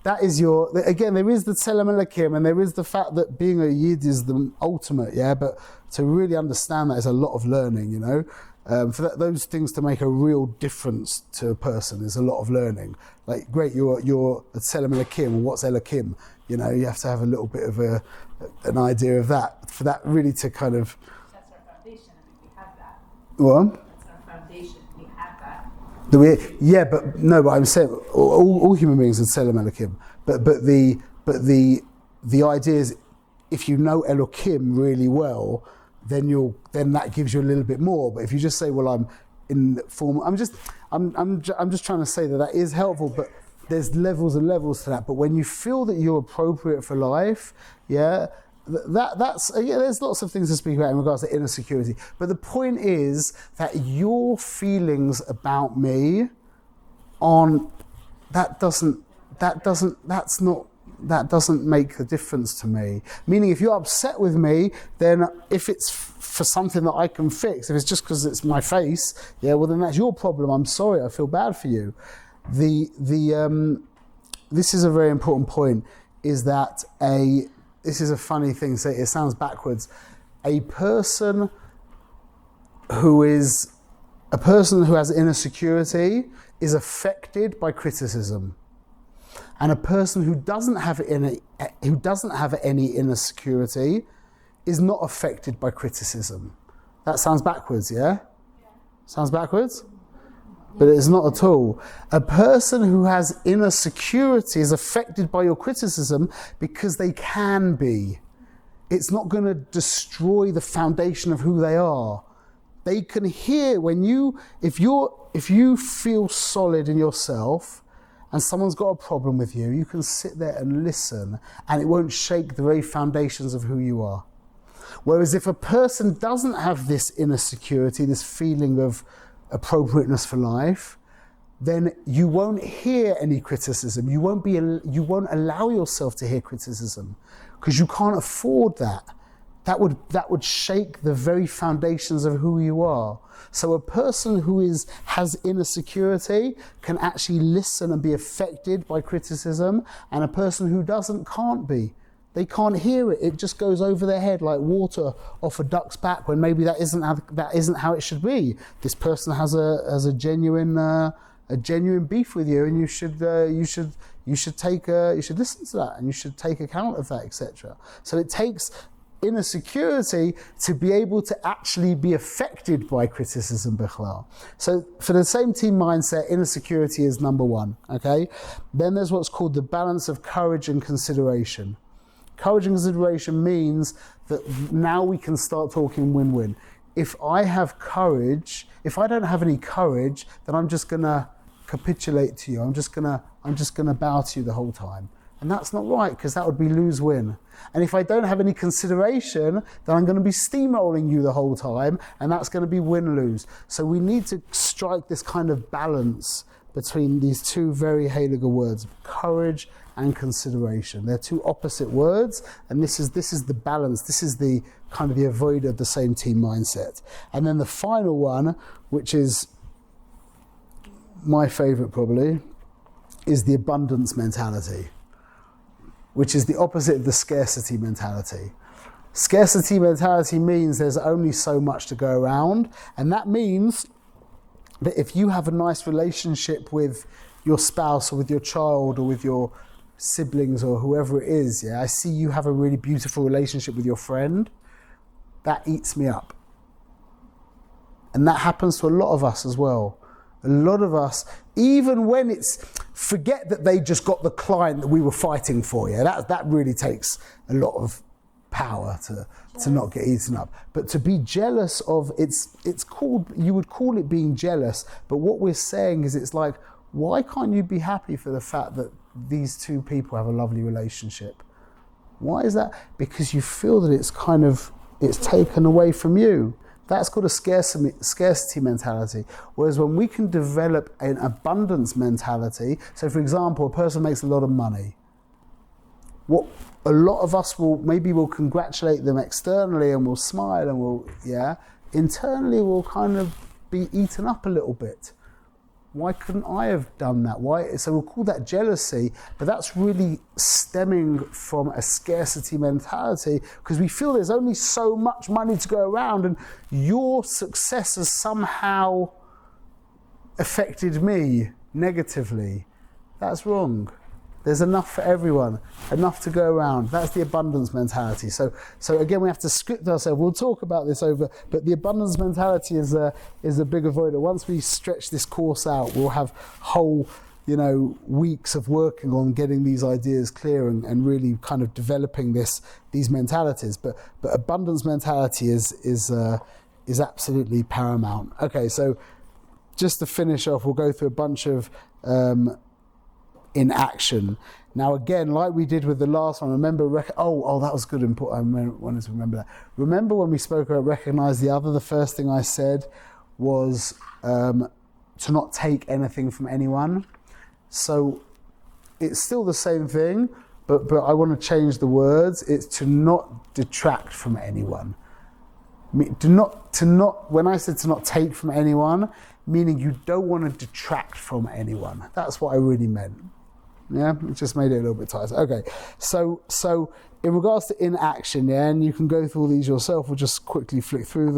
That is again, there is the Tselem Elokim, and there is the fact that being a Yid is the ultimate, yeah, but to really understand that is a lot of learning, for those things to make a real difference to a person is a lot of learning. Like, great, you're a Tselem Elokim, what's Elokim? You have to have a little bit of an idea of that, for that really to kind of... That's our foundation, we have that. What? That's our foundation, we have that. But I'm saying all human beings are Tselem Elokim. But the idea is, if you know Elokim really well, then that gives you a little bit more. But if you just say, well, I'm in form, I'm just trying to say that is helpful. But there's levels and levels to that. But when you feel that you're appropriate for life, yeah. There's lots of things to speak about in regards to inner security. But the point is that your feelings about me doesn't make a difference to me. Meaning, if you're upset with me, then if it's for something that I can fix, if it's just because it's my face, yeah, well then that's your problem. I'm sorry, I feel bad for you. This is a very important point, is that this is a funny thing, so it sounds backwards. A person who has inner security is affected by criticism. And a person who doesn't have any inner security is not affected by criticism. That sounds backwards, yeah? Sounds backwards? But it's not at all. A person who has inner security is affected by your criticism because they can be. It's not going to destroy the foundation of who they are. They can hear if you feel solid in yourself and someone's got a problem with you, you can sit there and listen, and it won't shake the very foundations of who you are. Whereas if a person doesn't have this inner security, this feeling of appropriateness for life, then you won't hear any criticism. You won't allow yourself to hear criticism because you can't afford that. That would shake the very foundations of who you are. So a person who has inner security can actually listen and be affected by criticism, and a person who doesn't can't be. They can't hear it. It just goes over their head like water off a duck's back when maybe that isn't how it should be. This person has a genuine beef with you, and you should listen to that, and you should take account of that, etc. So it takes inner security to be able to actually be affected by criticism, bichlal. So for the same team mindset, inner security is number one, okay? Then there's what's called the balance of courage and consideration. Courage and consideration means that now we can start talking win-win. If I have courage, if I don't have any courage, then I'm just gonna capitulate to you. I'm just gonna bow to you the whole time. And that's not right, because that would be lose-win. And if I don't have any consideration, then I'm going to be steamrolling you the whole time, and that's going to be win-lose. So we need to strike this kind of balance between these two very heilige words, courage and consideration. They're two opposite words, and this is the balance. This is the kind of the avoid of the same team mindset. And then the final one, which is my favorite probably, is the abundance mentality, which is the opposite of the scarcity mentality. Scarcity mentality means there's only so much to go around, and that means that if you have a nice relationship with your spouse or with your child or with your siblings or whoever it is, yeah, I see you have a really beautiful relationship with your friend, that eats me up. And that happens to a lot of us as well. A lot of us, even when it's, forget that they just got the client that we were fighting for, yeah, that really takes a lot of power to not get eaten up. But to be jealous of, it's called, you would call it being jealous, but what we're saying is it's like, why can't you be happy for the fact that these two people have a lovely relationship? Why is that? Because you feel that it's taken away from you. That's called a scarcity mentality. Whereas when we can develop an abundance mentality, so for example, a person makes a lot of money. What a lot of us will congratulate them externally and we'll smile and internally we'll kind of be eaten up a little bit. Why couldn't I have done that? Why? So we'll call that jealousy, but that's really stemming from a scarcity mentality, because we feel there's only so much money to go around, and your success has somehow affected me negatively. That's wrong. There's enough for everyone, enough to go around. That's the abundance mentality. So again, we have to script ourselves. We'll talk about this but the abundance mentality is a big avoider. Once we stretch this course out, we'll have whole, weeks of working on getting these ideas clear and really kind of developing these mentalities. But abundance mentality is absolutely paramount. Okay, so just to finish off, we'll go through a bunch of in action. Now again, like we did with the last one, remember, that was good input. I wanted to remember that. Remember when we spoke about recognize the other, the first thing I said was to not take anything from anyone. So it's still the same thing, but I want to change the words. It's to not detract from anyone. When I said to not take from anyone, meaning you don't want to detract from anyone. That's what I really meant. Yeah, it just made it a little bit tighter. Okay, so in regards to inaction, yeah, and you can go through all these yourself. We'll just quickly flick through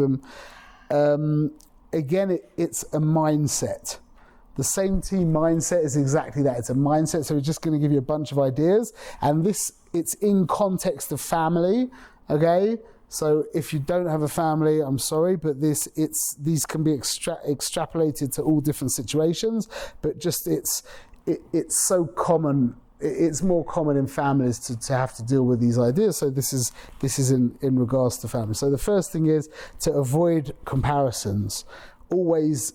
them. Again, it's a mindset. The same team mindset is exactly that. It's a mindset. So we're just going to give you a bunch of ideas, and it's in context of family. Okay. So if you don't have a family, I'm sorry, but these can be extrapolated to all different situations. But just it's so common. It's more common in families to have to deal with these ideas. So this is in regards to family. So the first thing is to avoid comparisons. Always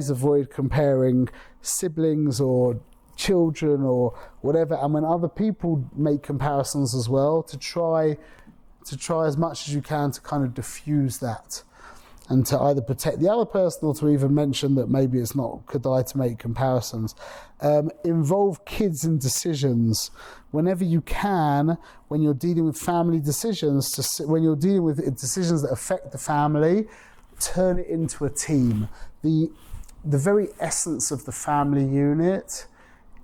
avoid comparing siblings or children or whatever. And when other people make comparisons as well, to try as much as you can to kind of diffuse that and to either protect the other person or to even mention that maybe it's not kedai to make comparisons. Involve kids in decisions whenever you can, when you're dealing with family decisions, when you're dealing with decisions that affect the family, turn it into a team. The very essence of the family unit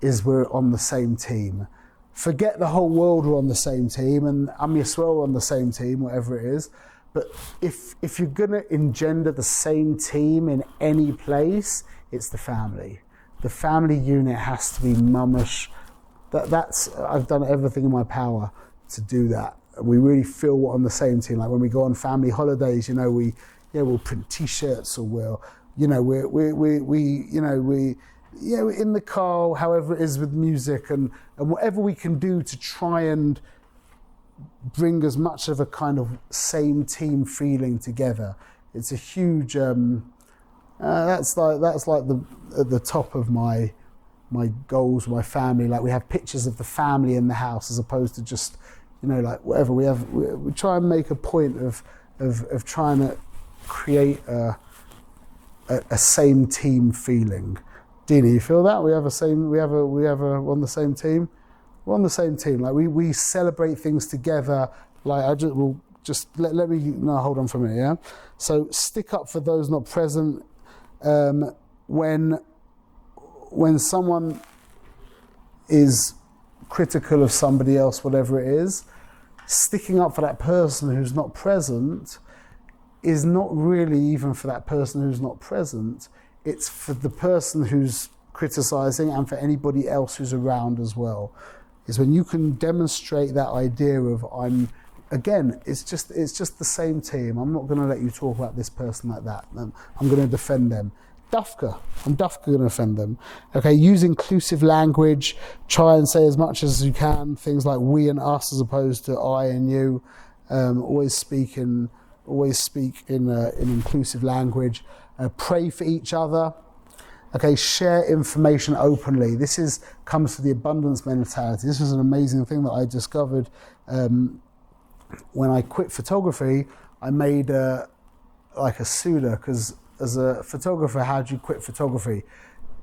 is we're on the same team. forget the whole world are on the same team, and Am Yisrael are on the same team, whatever it is. But if you're going to engender the same team in any place, it's the family. The family unit has to be mamash. I've done everything in my power to do that. We really feel we're on the same team. Like when we go on family holidays, we'll print T-shirts, or we're in the car, however it is with music, and whatever we can do to try and bring as much of a kind of same team feeling together. It's a huge. That's like at the top of my goals, my family. Like we have pictures of the family in the house as opposed to just, like whatever we have. We try and make a point of trying to create a same team feeling. Dina, you feel that? We're on the same team. We're on the same team. Like we celebrate things together. Like let me hold on for a minute. Yeah. So stick up for those not present. When someone is critical of somebody else, whatever it is, sticking up for that person who's not present is not really even for that person who's not present. It's for the person who's criticizing and for anybody else who's around as well. Is when you can demonstrate that idea of it's just the same team. I'm not going to let you talk about this person like that. I'm going to defend them. I'm dafka going to defend them. Okay, use inclusive language. Try and say as much as you can things like we and us as opposed to I and you. Always speak in inclusive language. Pray for each other. Okay, share information openly. This comes to the abundance mentality. This was an amazing thing that I discovered when I quit photography. I made a Suda, because as a photographer, how do you quit photography?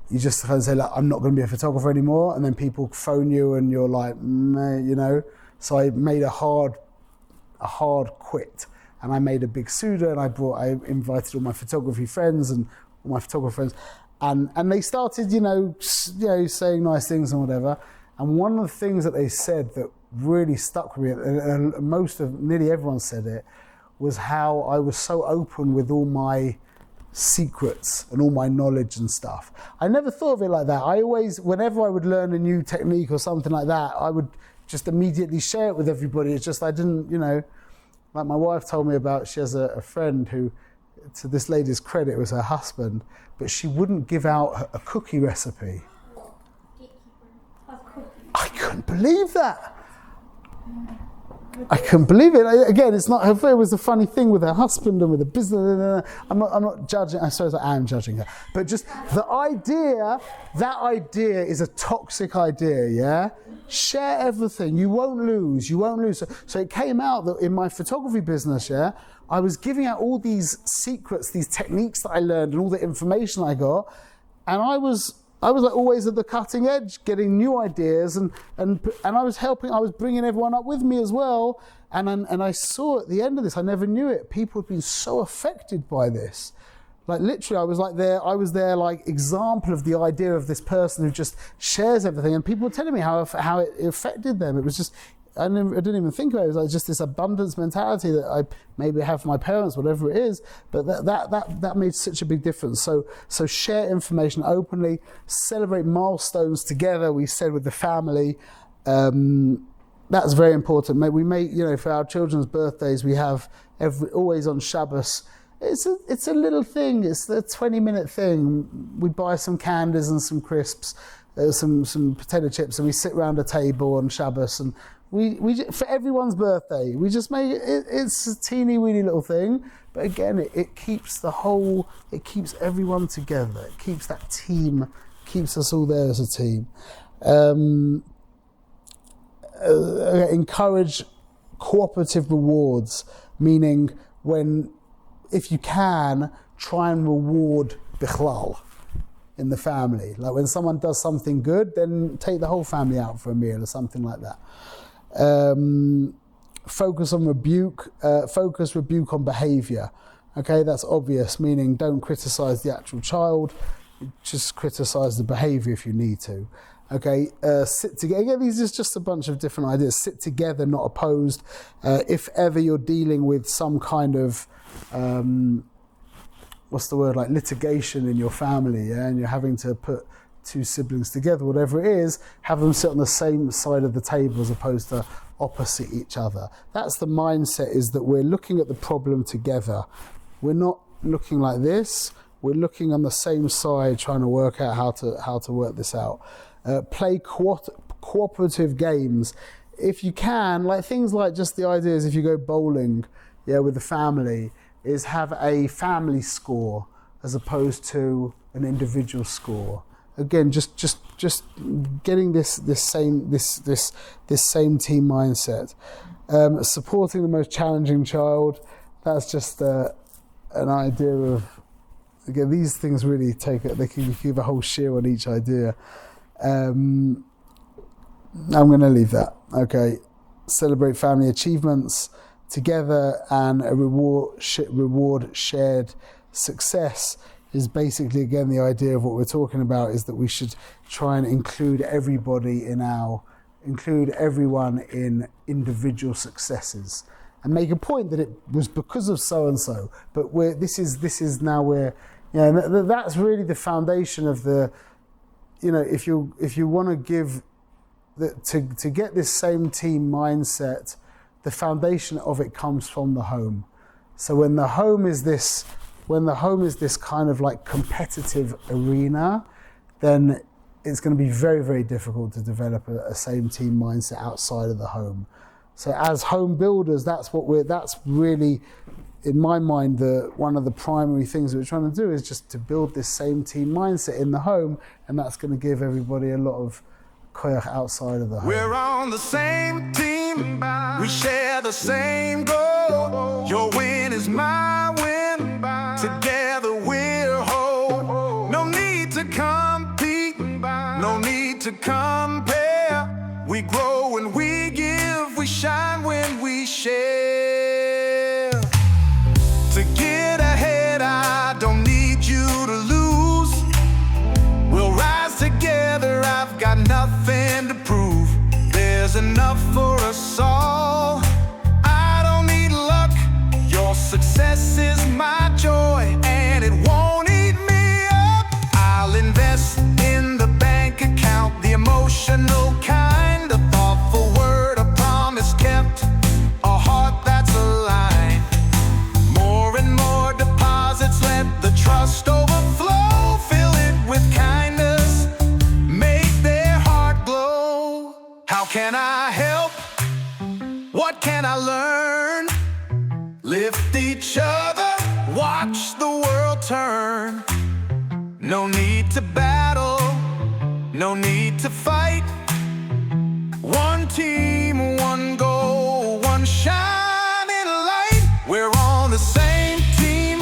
You just kind of say, I'm not going to be a photographer anymore, and then people phone you and you're like, meh. So I made a hard quit, and I made a big Suda, and I invited all my photography friends and all my photographer friends. And they started, saying nice things and whatever. And one of the things that they said that really stuck with me, and nearly everyone said it, was how I was so open with all my secrets and all my knowledge and stuff. I never thought of it like that. I always, whenever I would learn a new technique or something like that, I would just immediately share it with everybody. It's just I didn't, like my wife told me about, she has a friend who, to this lady's credit, was her husband, but she wouldn't give out a cookie recipe. I couldn't believe that. I couldn't believe it. Again, it's not her. It was a funny thing with her husband and with the business. I'm not judging. I suppose I am judging her, but just the idea. That idea is a toxic idea. Yeah, share everything. You won't lose. So it came out that in my photography business, I was giving out all these secrets, these techniques that I learned, and all the information I got, and I was like always at the cutting edge, getting new ideas, and I was bringing everyone up with me as well. And I saw at the end of this, I never knew it, people had been so affected by this. Like literally, I was there like example of the idea of this person who just shares everything, and people were telling me how it affected them. It was just, I didn't even think about it. It was like just this abundance mentality that I maybe have from my parents, whatever it is, but that made such a big difference. So share information openly, celebrate milestones together. We said with the family, that's very important. We make, for our children's birthdays, we have always on Shabbos. It's a little thing. It's a 20-minute thing. We buy some candies and some crisps, some potato chips, and we sit around a table on Shabbos, and we for everyone's birthday, we just make it. It's a teeny weeny little thing, but again, it keeps everyone together. It keeps that team, keeps us all there as a team. Encourage cooperative rewards, meaning if you can, try and reward bichlal in the family. Like when someone does something good, then take the whole family out for a meal or something like that. Focus on rebuke on behavior. Okay, that's obvious, meaning don't criticize the actual child, just criticize the behavior if you need to. Okay, sit together. Again, these are just a bunch of different ideas. Sit together, not opposed. If ever you're dealing with some kind of like litigation in your family, yeah, and you're having to put two siblings together, whatever it is, have them sit on the same side of the table as opposed to opposite each other. That's the mindset, is that we're looking at the problem together. We're not looking like this. We're looking on the same side, trying to work out how to work this out. Play cooperative games. If you can, like things like just the ideas, if you go bowling, yeah, with the family, is have a family score as opposed to an individual score. Again, just getting this same team mindset. Supporting the most challenging child. That's just an idea of, again, these things really they can give a whole share on each idea. I'm going to leave that. Okay, celebrate family achievements together, and a reward shared success is basically, again, the idea of what we're talking about is that we should try and include everyone in individual successes, and make a point that it was because of so and so. But this is now where, that's really the foundation of the, if you want to give to get this same team mindset, the foundation of it comes from the home. So when the home is this kind of like competitive arena, then it's going to be very, very difficult to develop a same team mindset outside of the home. So as home builders, that's really, in my mind, one of the primary things that we're trying to do is just to build this same team mindset in the home, and that's going to give everybody a lot of koyach outside of the home. We're on the same team, we share the same goal. Your win is my win, together we're whole. No need to compete, no need to compare. We grow when we give, we shine when we share. To get ahead, I don't need you to lose. We'll rise together, I've got nothing to prove. There's enough for us all. I don't need luck, your success is my joy, and it won't eat me up. I'll invest in the bank account, the emotional kind, a thoughtful word, a promise kept, a heart that's aligned. More and more deposits, let the trust overflow. Fill it with kindness, make their heart glow. How can I help? What can I learn? Lift each other, watch the world turn. No need to battle, no need to fight. One team, one goal, one shining light. We're on the same team,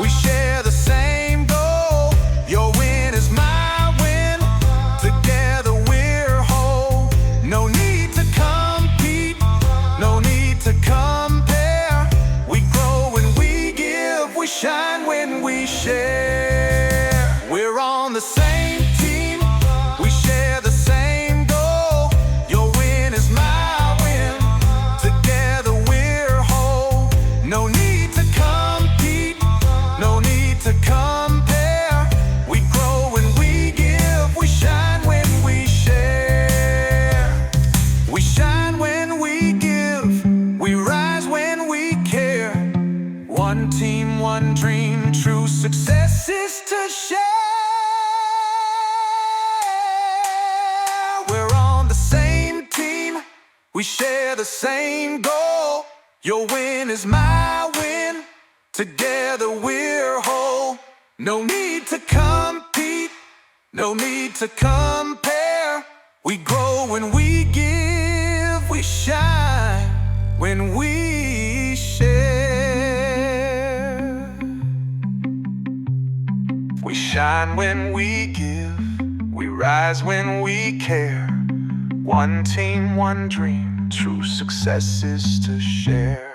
we share the same goal. Your win is my win, together we're whole. No need to compete, no need to compare. We grow when we give, we shine when we share. We're on the same team, we share the same goal. Your win is my win, together we're whole. No need to compete, no need to compare. We grow when we give, we shine when we share. We shine when we give, we rise when we care. One team, one dream, true success is to share. We're on the same team, we share the same goal. Your win is my win, together we're whole. No need to compete, no need to compare. We grow when we give, we shine when we share. We shine when we give, we rise when we care. One team, one dream, true success is to share.